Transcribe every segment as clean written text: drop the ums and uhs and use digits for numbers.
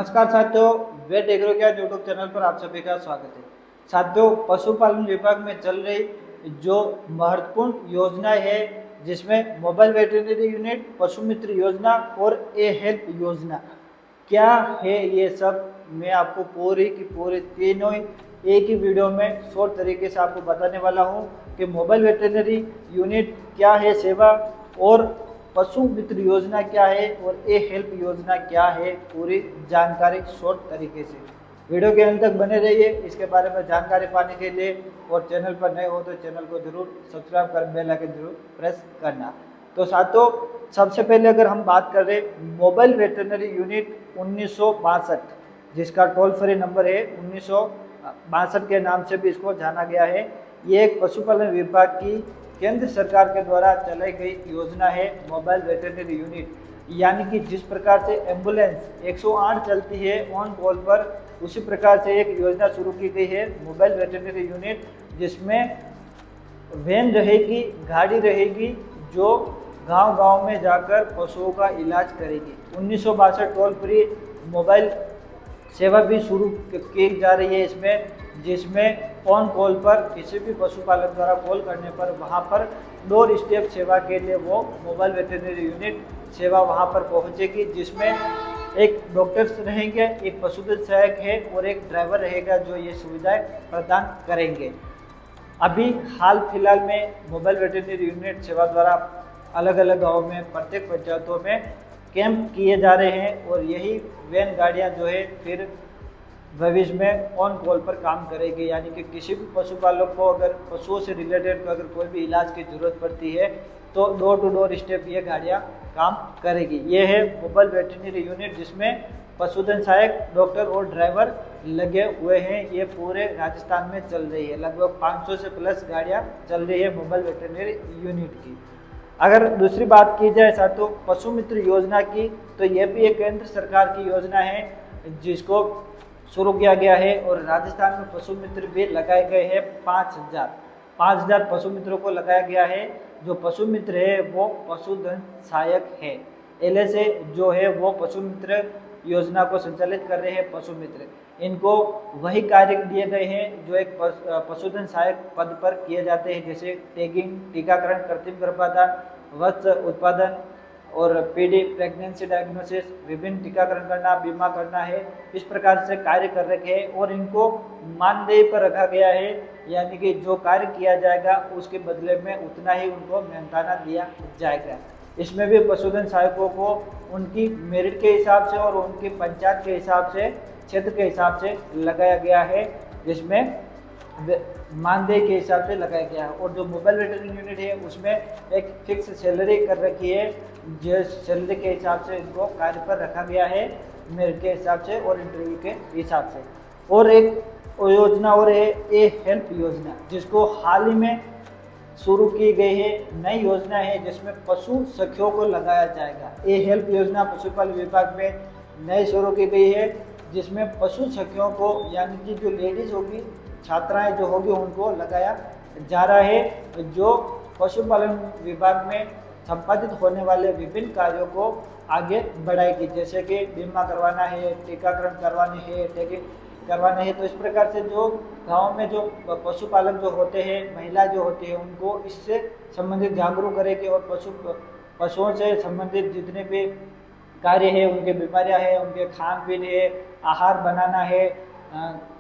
नमस्कार साथियों, wait agro के यूट्यूब चैनल पर आप सभी का स्वागत है। साथियों, पशुपालन विभाग में चल रही जो महत्वपूर्ण योजना है जिसमें मोबाइल वेटरनरी यूनिट, पशु मित्र योजना और ए हेल्प योजना क्या है, ये सब मैं आपको पूरी की पूरी तीनों ही एक ही वीडियो में शॉर्ट तरीके से आपको बताने वाला हूँ कि मोबाइल वेटरनरी यूनिट क्या है सेवा, और पशु मित्र योजना क्या है और ए हेल्प योजना क्या है, पूरी जानकारी शॉर्ट तरीके से वीडियो के अंत तक बने रहिए। इसके बारे में जानकारी पाने के लिए और चैनल पर नए हो तो चैनल को जरूर सब्सक्राइब कर बेल आइकन जरूर प्रेस करना। तो साथियों, सबसे पहले अगर हम बात कर रहे मोबाइल वेटरनरी यूनिट 1962, जिसका टोल फ्री नंबर है 1962 के नाम से भी इसको जाना गया है। ये एक पशुपालन विभाग की केंद्र सरकार के द्वारा चलाई गई योजना है मोबाइल वेटरनरी यूनिट। यानी कि जिस प्रकार से एम्बुलेंस 108 चलती है ऑन कॉल पर, उसी प्रकार से एक योजना शुरू की गई है मोबाइल वेटरनरी यूनिट, जिसमें वैन रहेगी, गाड़ी रहेगी जो गांव-गांव में जाकर पशुओं का इलाज करेगी। 1962 टोल फ्री मोबाइल सेवा भी शुरू की जा रही है इसमें, जिसमें ऑन कॉल पर किसी भी पशुपालक द्वारा कॉल करने पर वहां पर डोर स्टेप सेवा के लिए वो मोबाइल वेटरनरी यूनिट सेवा वहां पर पहुंचेगी, जिसमें एक डॉक्टर्स रहेंगे, एक पशुधन सहायक है और एक ड्राइवर रहेगा जो ये सुविधाएं प्रदान करेंगे। अभी हाल फिलहाल में मोबाइल वेटरनरी यूनिट सेवा द्वारा अलग अलग गाँव में, प्रत्येक पंचायतों में कैंप किए जा रहे हैं और यही वैन गाड़ियाँ जो है फिर भविष्य में ऑन कॉल पर काम करेगी। यानी कि किसी भी पशुपालक को अगर पशुओं से रिलेटेड अगर कोई भी इलाज की जरूरत पड़ती है तो डोर टू डोर स्टेप ये गाड़ियाँ काम करेगी। ये है मोबाइल वेटरनरी यूनिट, जिसमें पशुधन सहायक, डॉक्टर और ड्राइवर लगे हुए हैं। ये पूरे राजस्थान में चल रही है, लगभग 500 से प्लस गाड़ियाँ चल रही है मोबाइल वेटरनरी यूनिट की। अगर दूसरी बात की जाए साथियों पशु मित्र योजना की, तो ये भी एक केंद्र सरकार की योजना है जिसको शुरू किया गया है और राजस्थान में पशु मित्र भी लगाए गए हैं। 5000 पशु मित्रों को लगाया गया है। जो पशु मित्र है वो पशुधन सहायक है। LSA जो है वो पशु मित्र योजना को संचालित कर रहे हैं पशु मित्र। इनको वही कार्य दिए गए हैं जो एक पशुधन सहायक पद पर किए जाते हैं, जैसे टैगिंग, टीकाकरण, कृत्रिम गर्भाधान, वत्स उत्पादन और PD प्रेगनेंसी डायग्नोसिस, विभिन्न टीकाकरण करना, बीमा करना है। इस प्रकार से कार्य कर रखे हैं और इनको मानदेय पर रखा गया है। यानी कि जो कार्य किया जाएगा उसके बदले में उतना ही उनको मेहनताना दिया जाएगा। इसमें भी पशुधन सहायकों को उनकी मेरिट के हिसाब से और उनकी पंचायत के हिसाब से, क्षेत्र के हिसाब से लगाया गया है, जिसमें मानदेय के हिसाब से लगाया गया है। और जो मोबाइल वेटरनरी यूनिट है उसमें एक फिक्स सैलरी कर रखी है, जो सैलरी के हिसाब से इनको कार्य पर रखा गया है, मेरिट के हिसाब से और इंटरव्यू के हिसाब से। और एक योजना और है ए हेल्प योजना, जिसको हाल ही में शुरू की गई है, नई योजना है जिसमें पशु सखियों को लगाया जाएगा। ए हेल्प योजना पशुपालन विभाग में नई शुरू की गई है, जिसमें पशु सखियों को, यानी कि जो लेडीज होगी, छात्राएं जो होगी, उनको लगाया जा रहा है, जो पशुपालन विभाग में संपादित होने वाले विभिन्न कार्यों को आगे बढ़ाएगी, जैसे कि बीमा करवाना है, टीकाकरण करवाने हैं, टैगिंग करवाने हैं। तो इस प्रकार से जो गांव में जो पशुपालक जो होते हैं, महिला जो होती है, उनको इससे संबंधित जागरूक करेगी और पशुओं से संबंधित जितने भी कार्य है, उनके बीमारियां हैं, उनके खान पीन है, आहार बनाना है,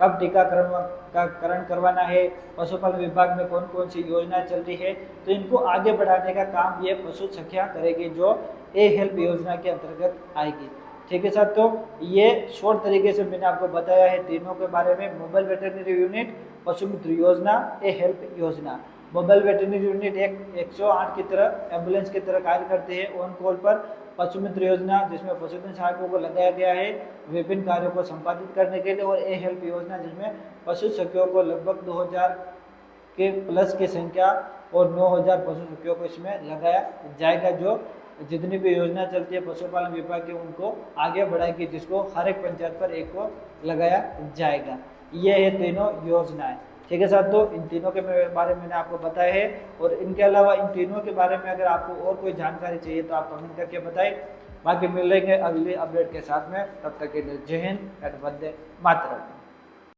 कब टीकाकरण करवाना है, पशुपालन विभाग में कौन कौन सी योजनाएं चल रही है, तो इनको आगे बढ़ाने का काम ये पशु सखियां करेगी, जो ए हेल्प योजना के अंतर्गत आएगी। ठीक है साथियों, ये शॉर्ट तरीके से मैंने आपको बताया है तीनों के बारे में, मोबाइल वेटरनरी यूनिट, पशु मित्र योजना, ए हेल्प योजना। मोबाइल वेटरनरी यूनिट एक 108 की तरह एम्बुलेंस की तरह कार्य करते हैं ऑन कॉल पर। पशु मित्र योजना जिसमें पशुधन सहायकों को लगाया गया है विभिन्न कार्यों को संपादित करने के लिए, और ए हेल्प योजना जिसमें पशु सखियों को लगभग 2000 के प्लस की संख्या और 9000 पशु सखियों को इसमें लगाया जाएगा, जो जितनी भी योजना चलती है पशुपालन विभाग की उनको आगे बढ़ाएगी, जिसको हर एक पंचायत पर एक को लगाया जाएगा। ये है तीनों योजनाएं। ठीक है साथियों, इन तीनों के बारे में मैंने आपको बताया है, और इनके अलावा इन तीनों के बारे में अगर आपको और कोई जानकारी चाहिए तो आप कमेंट करके बताएं। बाकी मिलेंगे अगली अपडेट के साथ में, तब तक के लिए जय हिंद एंड वंदे मातरम।